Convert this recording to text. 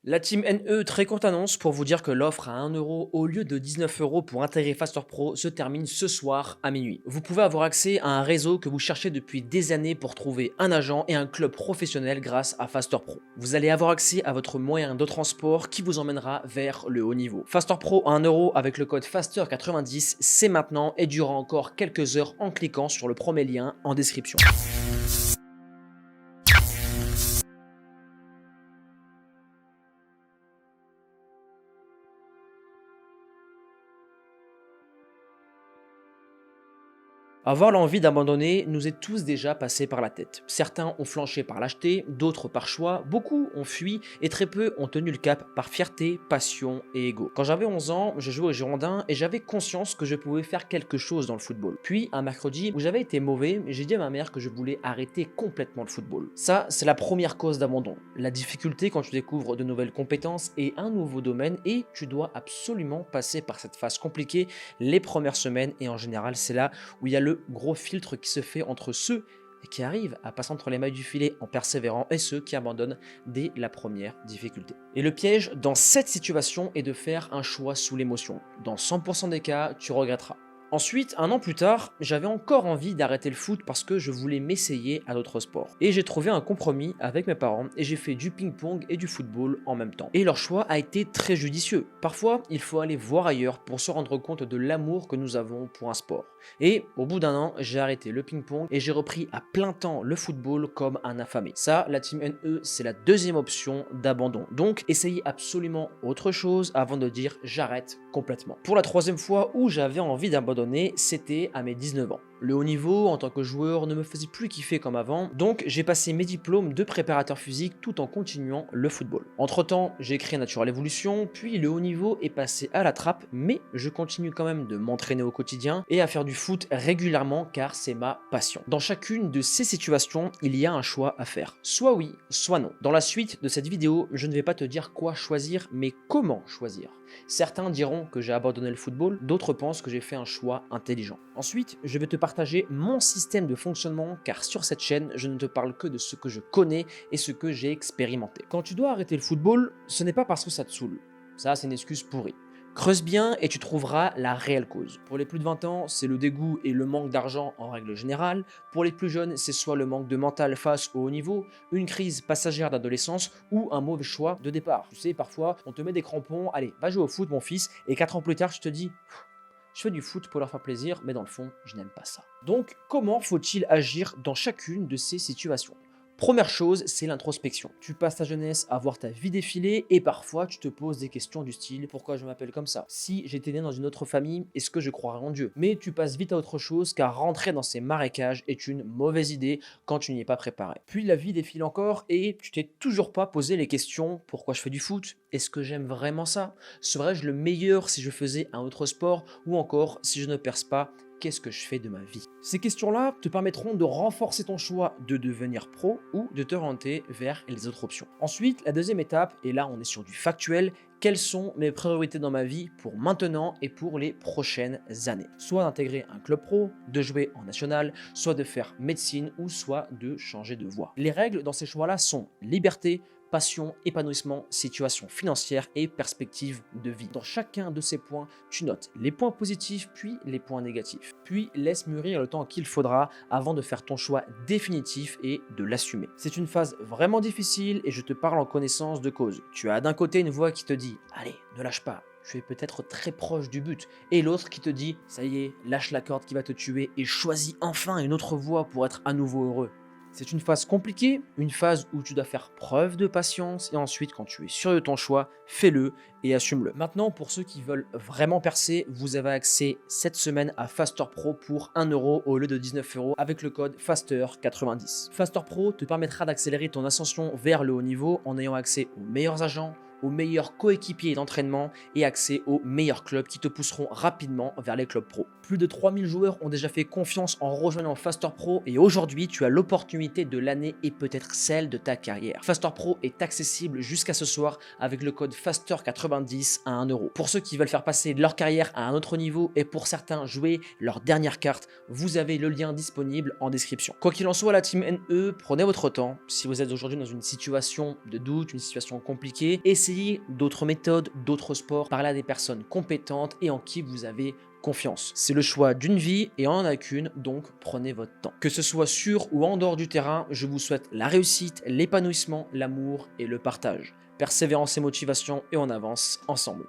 La team NE, très courte annonce pour vous dire que l'offre à 1 € au lieu de 19 € pour intégrer Faster Pro se termine ce soir à minuit. Vous pouvez avoir accès à un réseau que vous cherchez depuis des années pour trouver un agent et un club professionnel grâce à Faster Pro. Vous allez avoir accès à votre moyen de transport qui vous emmènera vers le haut niveau. Faster Pro à 1 € avec le code FASTER90, c'est maintenant et durant encore quelques heures en cliquant sur le premier lien en description. Avoir l'envie d'abandonner nous est tous déjà passé par la tête. Certains ont flanché par l'acheter, d'autres par choix, beaucoup ont fui et très peu ont tenu le cap par fierté, passion et ego. Quand j'avais 11 ans, je jouais aux Girondins et j'avais conscience que je pouvais faire quelque chose dans le football. Puis, un mercredi où j'avais été mauvais, j'ai dit à ma mère que je voulais arrêter complètement le football. Ça, c'est la première cause d'abandon. La difficulté quand tu découvres de nouvelles compétences et un nouveau domaine et tu dois absolument passer par cette phase compliquée les premières semaines et en général, c'est là où il y a le gros filtre qui se fait entre ceux qui arrivent à passer entre les mailles du filet en persévérant et ceux qui abandonnent dès la première difficulté. Et le piège dans cette situation est de faire un choix sous l'émotion. Dans 100% des cas, tu regretteras. Ensuite, un an plus tard, j'avais encore envie d'arrêter le foot parce que je voulais m'essayer à d'autres sports. Et j'ai trouvé un compromis avec mes parents et j'ai fait du ping-pong et du football en même temps. Et leur choix a été très judicieux. Parfois, il faut aller voir ailleurs pour se rendre compte de l'amour que nous avons pour un sport. Et au bout d'un an, j'ai arrêté le ping-pong et j'ai repris à plein temps le football comme un affamé. Ça, la team NE, c'est la deuxième option d'abandon. Donc, essayez absolument autre chose avant de dire j'arrête complètement. Pour la troisième fois où j'avais envie d'abandonner, c'était à mes 19 ans. Le haut niveau en tant que joueur ne me faisait plus kiffer comme avant, donc j'ai passé mes diplômes de préparateur physique tout en continuant le football. Entre temps, j'ai créé Natural Evolution, puis le haut niveau est passé à la trappe, mais je continue quand même de m'entraîner au quotidien et à faire du foot régulièrement car c'est ma passion. Dans chacune de ces situations, il y a un choix à faire. Soit oui, soit non. Dans la suite de cette vidéo, je ne vais pas te dire quoi choisir, mais comment choisir. Certains diront que j'ai abandonné le football, d'autres pensent que j'ai fait un choix intelligent. Ensuite, je vais te partager mon système de fonctionnement car sur cette chaîne, je ne te parle que de ce que je connais et ce que j'ai expérimenté. Quand tu dois arrêter le football, ce n'est pas parce que ça te saoule. Ça, c'est une excuse pourrie. Creuse bien et tu trouveras la réelle cause. Pour les plus de 20 ans, c'est le dégoût et le manque d'argent en règle générale. Pour les plus jeunes, c'est soit le manque de mental face au haut niveau, une crise passagère d'adolescence ou un mauvais choix de départ. Tu sais, parfois, on te met des crampons, allez, va jouer au foot mon fils, et 4 ans plus tard, tu te dis, je fais du foot pour leur faire plaisir, mais dans le fond, je n'aime pas ça. Donc, comment faut-il agir dans chacune de ces situations ? Première chose, c'est l'introspection. Tu passes ta jeunesse à voir ta vie défiler et parfois tu te poses des questions du style pourquoi je m'appelle comme ça? Si j'étais né dans une autre famille, est-ce que je croirais en Dieu? Mais tu passes vite à autre chose car rentrer dans ces marécages est une mauvaise idée quand tu n'y es pas préparé. Puis la vie défile encore et tu t'es toujours pas posé les questions pourquoi je fais du foot? Est-ce que j'aime vraiment ça? Serais-je le meilleur si je faisais un autre sport? Ou encore si je ne perce pas? Qu'est-ce que je fais de ma vie? Ces questions-là te permettront de renforcer ton choix de devenir pro ou de te orienter vers les autres options. Ensuite, la deuxième étape, et là on est sur du factuel, quelles sont mes priorités dans ma vie pour maintenant et pour les prochaines années? Soit d'intégrer un club pro, de jouer en national, soit de faire médecine ou soit de changer de voie. Les règles dans ces choix-là sont liberté, passion, épanouissement, situation financière et perspective de vie. Dans chacun de ces points, tu notes les points positifs puis les points négatifs. Puis laisse mûrir le temps qu'il faudra avant de faire ton choix définitif et de l'assumer. C'est une phase vraiment difficile et je te parle en connaissance de cause. Tu as d'un côté une voix qui te dit « Allez, ne lâche pas ». Tu es peut-être très proche du but, et l'autre qui te dit « Ça y est, lâche la corde qui va te tuer et choisis enfin une autre voie pour être à nouveau heureux ». C'est une phase compliquée, une phase où tu dois faire preuve de patience et ensuite quand tu es sûr de ton choix, fais-le et assume-le. Maintenant, pour ceux qui veulent vraiment percer, vous avez accès cette semaine à Faster Pro pour 1 € au lieu de 19 € avec le code FASTER90. Faster Pro te permettra d'accélérer ton ascension vers le haut niveau en ayant accès aux meilleurs agents, aux meilleurs coéquipiers d'entraînement et accès aux meilleurs clubs qui te pousseront rapidement vers les clubs pro. Plus de 3000 joueurs ont déjà fait confiance en rejoignant Faster Pro et aujourd'hui tu as l'opportunité de l'année et peut-être celle de ta carrière. Faster Pro est accessible jusqu'à ce soir avec le code FASTER90 à 1 €. Pour ceux qui veulent faire passer leur carrière à un autre niveau et pour certains jouer leur dernière carte, vous avez le lien disponible en description. Quoi qu'il en soit, la team NE, prenez votre temps. Si vous êtes aujourd'hui dans une situation de doute, une situation compliquée, essayez essayez d'autres méthodes, d'autres sports, parlez à des personnes compétentes et en qui vous avez confiance. C'est le choix d'une vie et on n'en a qu'une, donc prenez votre temps. Que ce soit sur ou en dehors du terrain, je vous souhaite la réussite, l'épanouissement, l'amour et le partage. Persévérance et motivation et on avance ensemble.